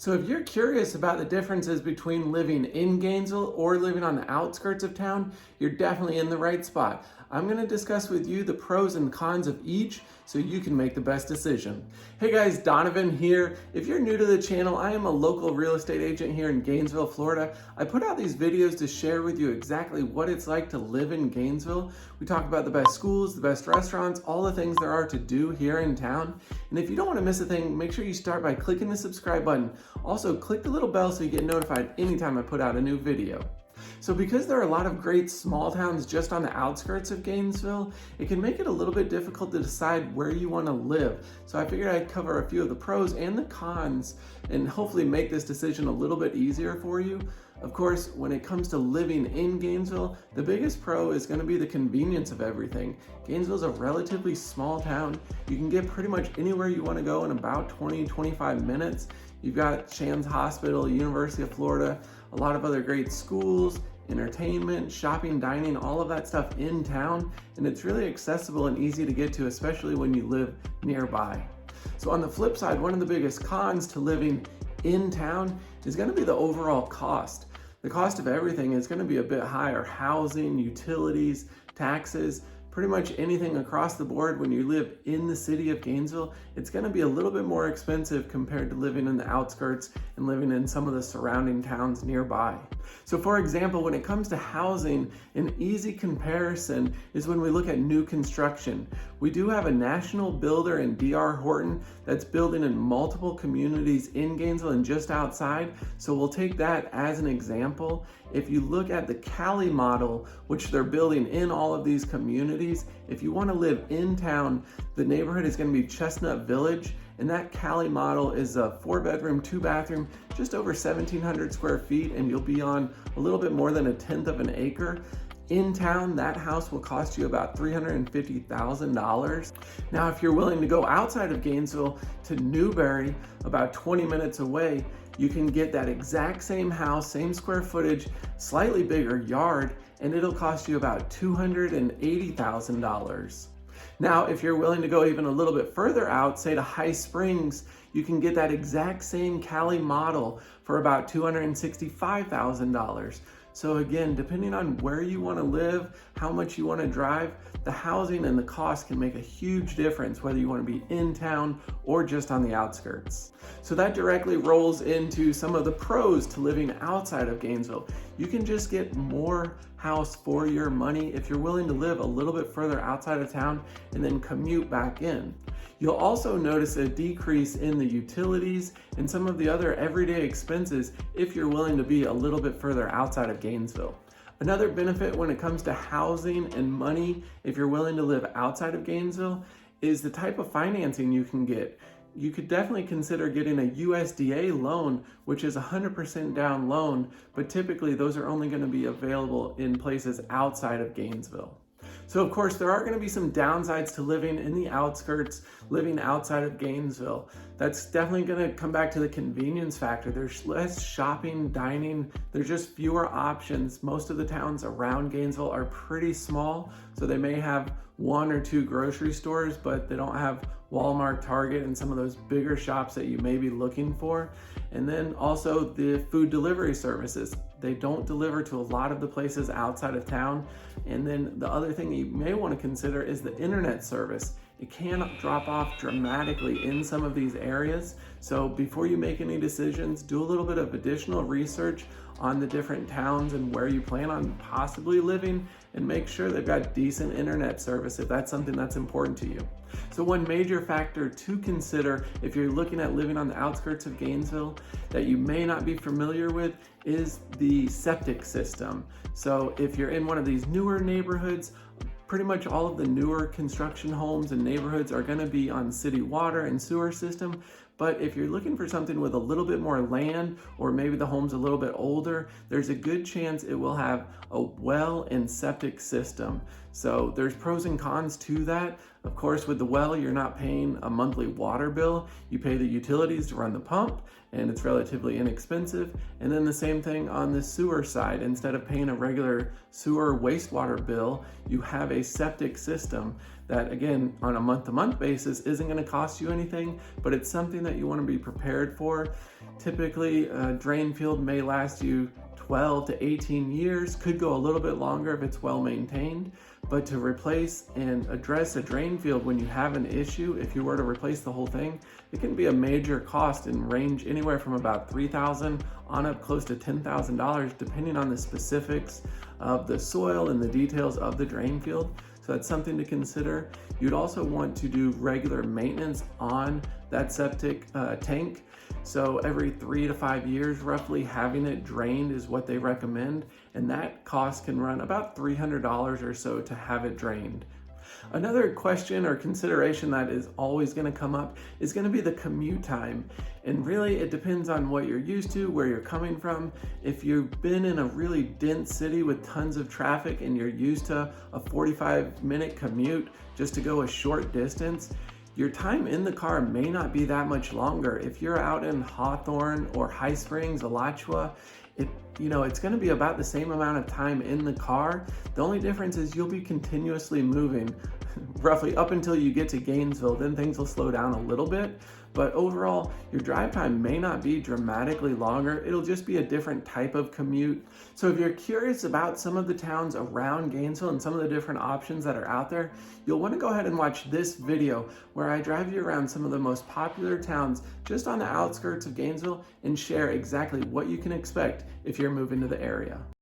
So if you're curious about the differences between living in Gainesville or living on the outskirts of town, you're definitely in the right spot. I'm going to discuss with you the pros and cons of each so you can make the best decision. Hey guys, Donavan here. If you're new to the channel, I am a local real estate agent here in Gainesville, Florida. I put out these videos to share with you exactly what it's like to live in Gainesville. We talk about the best schools, the best restaurants, all the things there are to do here in town. And if you don't want to miss a thing, make sure you start by clicking the subscribe button. Also, click the little bell so you get notified anytime I put out a new video. So because there are a lot of great small towns just on the outskirts of Gainesville, it can make it a little bit difficult to decide where you want to live. So I figured I'd cover a few of the pros and the cons and hopefully make this decision a little bit easier for you. Of course, when it comes to living in Gainesville, the biggest pro is going to be the convenience of everything. Gainesville is a relatively small town. You can get pretty much anywhere you want to go in about 20-25 minutes. You've got Shands Hospital, University of Florida, a lot of other great schools, entertainment, shopping, dining, all of that stuff in town, and it's really accessible and easy to get to, especially when you live nearby. So on the flip side, one of the biggest cons to living in town is going to be the overall cost. The cost of everything is going to be a bit higher. Housing, utilities, taxes, pretty much anything across the board. When you live in the city of Gainesville, it's going to be a little bit more expensive compared to living in the outskirts and living in some of the surrounding towns nearby. So for example, when it comes to housing, an easy comparison is when we look at new construction. We do have a national builder in D.R. Horton that's building in multiple communities in Gainesville and just outside. So we'll take that as an example. If you look at the Cali model, which they're building in all of these communities, if you want to live in town, the neighborhood is going to be Chestnut Village. And that Cali model is a 4-bedroom, 2-bathroom, just over 1,700 square feet, and you'll be on a little bit more than 1/10 of an acre. In town, that house will cost you about $350,000. Now, if you're willing to go outside of Gainesville to Newberry, about 20 minutes away, you can get that exact same house, same square footage, slightly bigger yard, and it'll cost you about $280,000. Now, if you're willing to go even a little bit further out, say to High Springs, you can get that exact same Cali model for about $265,000. So again, depending on where you want to live, how much you want to drive, the housing and the cost can make a huge difference whether you want to be in town or just on the outskirts. So that directly rolls into some of the pros to living outside of Gainesville. You can just get more house for your money if you're willing to live a little bit further outside of town and then commute back in. You'll also notice a decrease in the utilities and some of the other everyday expenses if you're willing to be a little bit further outside of Gainesville. Another benefit when it comes to housing and money, if you're willing to live outside of Gainesville, is the type of financing you can get. You could definitely consider getting a USDA loan, which is a 100% down loan, but typically those are only going to be available in places outside of Gainesville. So of course, there are going to be some downsides to living in the outskirts, living outside of Gainesville. That's definitely going to come back to the convenience factor. There's less shopping, dining, there's just fewer options. Most of the towns around Gainesville are pretty small, so they may have 1 or 2 grocery stores, but they don't have Walmart, Target, and some of those bigger shops that you may be looking for. And then also the food delivery services. They don't deliver to a lot of the places outside of town. And then the other thing you may want to consider is the internet service. It can drop off dramatically in some of these areas. So before you make any decisions, do a little bit of additional research on the different towns and where you plan on possibly living, and make sure they've got decent internet service if that's something that's important to you. So one major factor to consider if you're looking at living on the outskirts of Gainesville that you may not be familiar with is the septic system. So if you're in one of these newer neighborhoods, pretty much all of the newer construction homes and neighborhoods are going to be on city water and sewer system. But if you're looking for something with a little bit more land, or maybe the home's a little bit older, there's a good chance it will have a well and septic system. So there's pros and cons to that. Of course, with the well, you're not paying a monthly water bill. You pay the utilities to run the pump, and it's relatively inexpensive. And then the same thing on the sewer side. Instead of paying a regular sewer wastewater bill, you have a septic system that, again, on a month-to-month basis isn't going to cost you anything, but it's something that you want to be prepared for. Typically, a drain field may last you 12 to 18 years, could go a little bit longer if it's well maintained, but to replace and address a drain field when you have an issue, if you were to replace the whole thing, it can be a major cost and range anywhere from about $3,000 on up close to $10,000 depending on the specifics of the soil and the details of the drain field. So that's something to consider. You'd also want to do regular maintenance on that septic tank. So every 3 to 5 years, roughly, having it drained is what they recommend. And that cost can run about $300 or so to have it drained. Another question or consideration that is always going to come up is going to be the commute time. And really, it depends on what you're used to, where you're coming from. If you've been in a really dense city with tons of traffic and you're used to a 45-minute commute just to go a short distance, your time in the car may not be that much longer. If you're out in Hawthorne or High Springs, Alachua, it's going to be about the same amount of time in the car. The only difference is you'll be continuously moving roughly up until you get to Gainesville. Then things will slow down a little bit. But overall, your drive time may not be dramatically longer. It'll just be a different type of commute. So if you're curious about some of the towns around Gainesville and some of the different options that are out there, you'll want to go ahead and watch this video where I drive you around some of the most popular towns just on the outskirts of Gainesville and share exactly what you can expect if you're moving to the area.